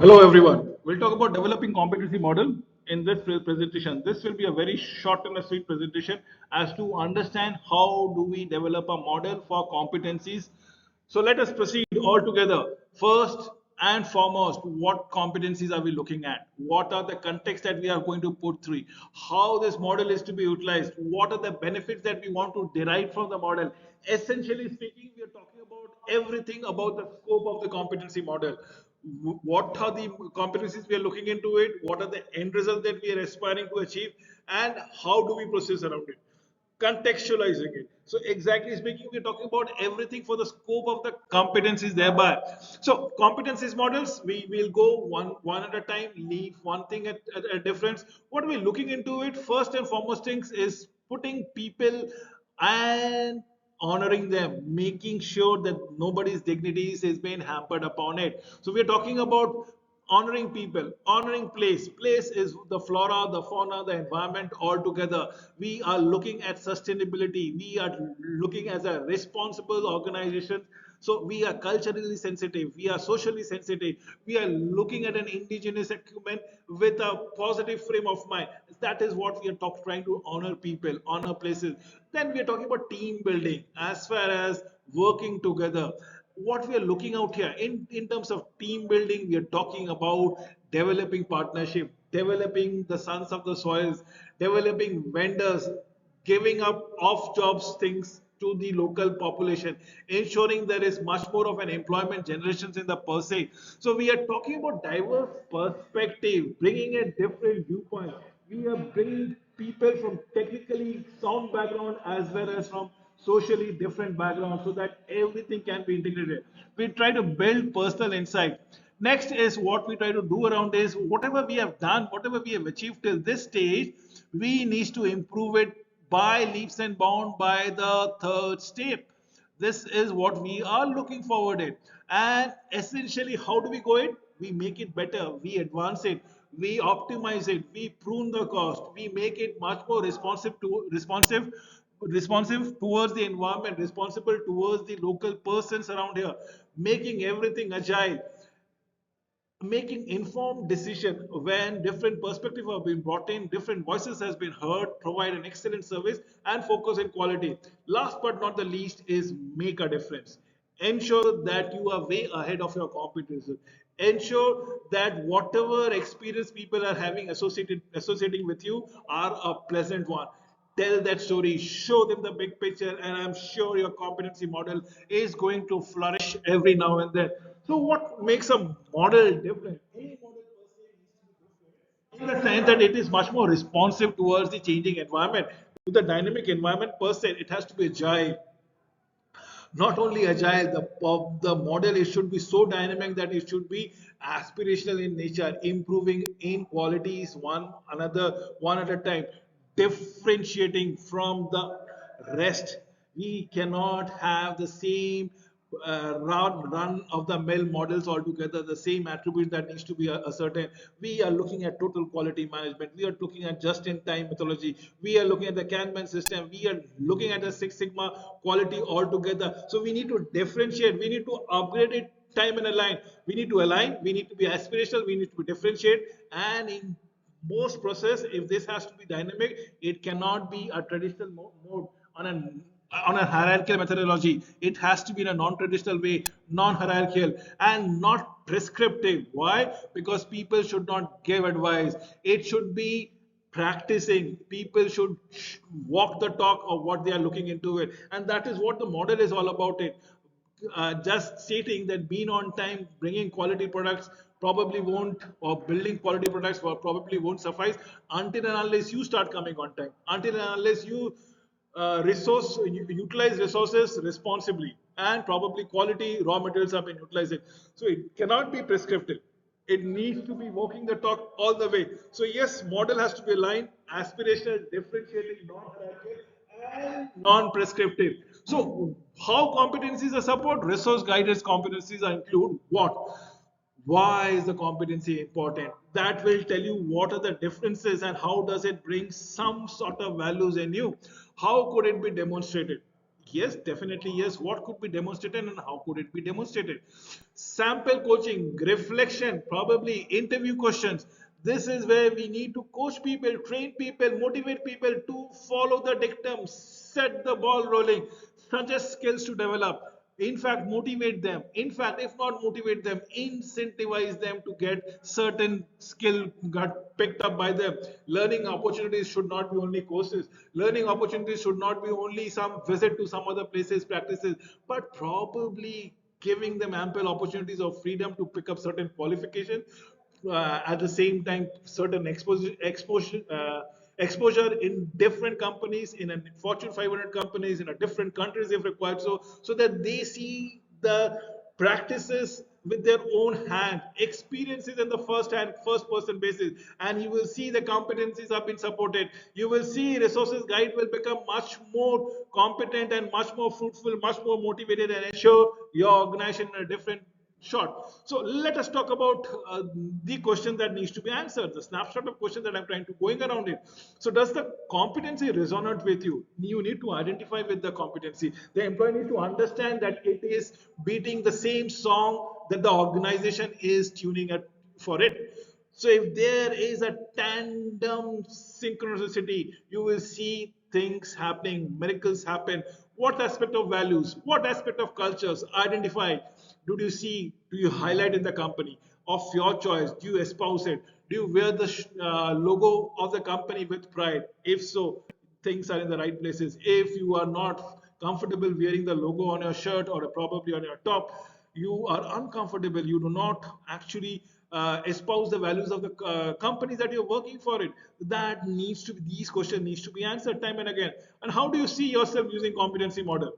Hello everyone. We'll talk about developing competency model in this presentation. This will be a very short and a sweet presentation as to understand how do we develop a model for competencies. So let us proceed all together. First and foremost, what competencies are we looking at? What are the contexts that we are going to put through? How this model is to be utilized? What are the benefits that we want to derive from the model? Essentially speaking, we are talking about everything about the scope of the competency model. What are the competencies we are looking into it, what are the end results that we are aspiring to achieve, and how do we process around it, contextualizing it. So exactly speaking, we're talking about everything for the scope of the competencies thereby. So competencies models, we will go one at a time, leave one thing at a difference. What we're looking into it, first and foremost things is putting people and honoring them, making sure that nobody's dignities is being hampered upon it. So we're talking about honoring people, honoring place. Place is the flora, the fauna, the environment all together. We are looking at sustainability. We are looking as a responsible organization. So we are culturally sensitive, we are socially sensitive, we are looking at an indigenous equipment with a positive frame of mind. That is what we are trying to honor people, honor places. Then we are talking about team building as far as working together. What we are looking out here in terms of team building, we are talking about developing partnership, developing the sons of the soils, developing vendors, giving up off jobs things to the local population, ensuring there is much more of an employment generations in the per se. So we are talking about diverse perspective, bringing a different viewpoint. We are bringing people from technically sound background as well as from socially different backgrounds so that everything can be integrated. We try to build personal insight. Next is what we try to do around is whatever we have done, whatever we have achieved till this stage, we need to improve it by leaps and bounds by the third step. This is what we are looking forward it. And essentially, how do we go it? We make it better, we advance it, we optimize it, we prune the cost, we make it much more responsive towards the environment, responsible towards the local persons around here, making everything agile, making informed decision when different perspectives have been brought in, different voices has been heard, provide an excellent service and focus on quality. Last but not the least is make a difference. Ensure that you are way ahead of your competitors. Ensure that whatever experience people are having associating with you are a pleasant one. Tell that story, show them the big picture, and I'm sure your competency model is going to flourish every now and then. So what makes a model different? Any model per se needs to be different in the sense that it is much more responsive towards the changing environment, to the dynamic environment per se. It has to be agile, not only agile, the model, it should be so dynamic that it should be aspirational in nature, improving in qualities one at a time, differentiating from the rest. We cannot have the same run of the mill models altogether, the same attributes that needs to be ascertained. We are looking at total quality management, we are looking at just in time methodology, we are looking at the Kanban system, we are looking at the Six Sigma quality altogether. So we need to differentiate, we need to upgrade it time and align, we need to be aspirational, we need to be differentiate. And in most process, if this has to be dynamic, it cannot be a traditional mode on a hierarchical methodology. It has to be in a non-traditional way, non-hierarchical, and not prescriptive. Why? Because people should not give advice. It should be practicing. People should walk the talk of what they are looking into it, and that is what the model is all about. It just stating that being on time, bringing quality products probably won't, or building quality products probably won't suffice until and unless you start coming on time, until and unless you utilize resources responsibly, and probably quality raw materials have been utilized. So it cannot be prescriptive. It needs to be walking the talk all the way. So yes, model has to be aligned, aspirational, differentiating, non-hierarchical, and non-prescriptive. So how competencies are support? Resource guided competencies are include what? Why is the competency important? That will tell you what are the differences and how does it bring some sort of values in you. How could it be demonstrated? Yes, definitely yes. What could be demonstrated and how could it be demonstrated? Sample coaching, reflection, probably interview questions. This is where we need to coach people, train people, motivate people to follow the dictum, set the ball rolling, suggest skills to develop. In fact, motivate them. In fact, if not motivate them, incentivize them to get certain skill got picked up by them. Learning opportunities should not be only courses. Learning opportunities should not be only some visit to some other places, practices, but probably giving them ample opportunities of freedom to pick up certain qualification, at the same time certain exposure in different companies, in a Fortune 500 companies, in a different countries if required, so that they see the practices with their own hand, experiences in the first hand, first person basis, and you will see the competencies have been supported. You will see resources guide will become much more competent and much more fruitful, much more motivated, and ensure your organization in a different short. So let us talk about the question that needs to be answered, the snapshot of question that I'm trying to going around it. So does the competency resonate with you? You need to identify with the competency. The employee needs to understand that it is beating the same song that the organization is tuning at for it. So if there is a tandem synchronicity, you will see things happening, miracles happen. What aspect of values, what aspect of cultures identify? Do you see, do you highlight in the company of your choice? Do you espouse it? Do you wear the logo of the company with pride? If so, things are in the right places. If you are not comfortable wearing the logo on your shirt or probably on your top, you are uncomfortable, you do not actually espouse the values of the company that you're working for it, that needs to be, these questions needs to be answered time and again. And how do you see yourself using competency model?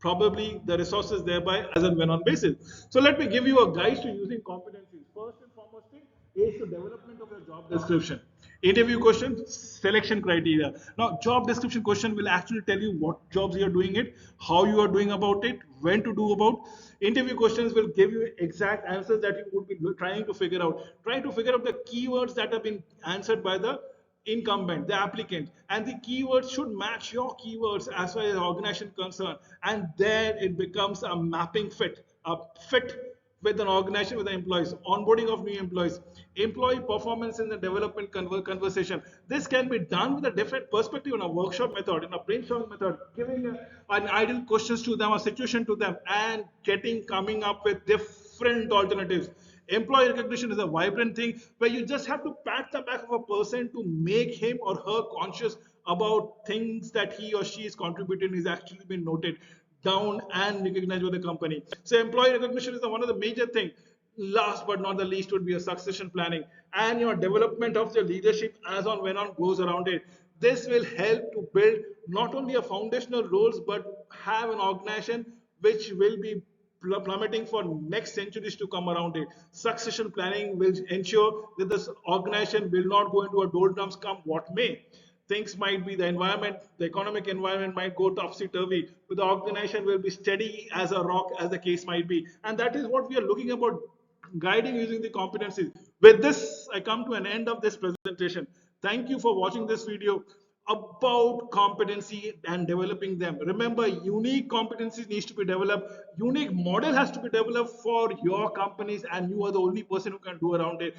Probably the resources thereby as and when on basis. So let me give you a guide to using competencies. First and foremost thing is the development of your job description. Interview questions, selection criteria. Now, job description question will actually tell you what jobs you are doing it, how you are doing about it, when to do about. Interview questions will give you exact answers that you would be trying to figure out. Try to figure out the keywords that have been answered by the incumbent, the applicant, and the keywords should match your keywords as far as the organization is concerned. And then it becomes a mapping fit, a fit with an organization, with the employees, onboarding of new employees, employee performance in the development conversation. This can be done with a different perspective in a workshop method, in a brainstorming method, giving an ideal questions to them, a situation to them, and coming up with different alternatives. Employee recognition is a vibrant thing where you just have to pat the back of a person to make him or her conscious about things that he or she is contributing is actually been noted down and recognized by the company. So employee recognition is one of the major things. Last but not the least would be a succession planning and your development of the leadership as on when on goes around it. This will help to build not only a foundational roles but have an organization which will be plummeting for next centuries to come around it. Succession planning will ensure that this organization will not go into a doldrums come what may. Things might be the environment, the economic environment might go topsy-turvy, but the organization will be steady as a rock as the case might be. And that is what we are looking about guiding using the competencies. With this, I come to an end of this presentation. Thank you for watching this video about competency and developing them. Remember, unique competencies needs to be developed. Unique model has to be developed for your companies, and you are the only person who can do around it.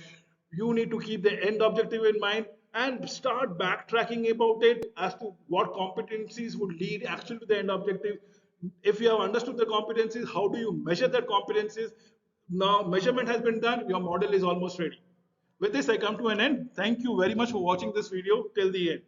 You need to keep the end objective in mind and start backtracking about it as to what competencies would lead actually to the end objective. If you have understood the competencies, how do you measure that competencies? Now measurement has been done, your model is almost ready. With this, I come to an end. Thank you very much for watching this video till the end.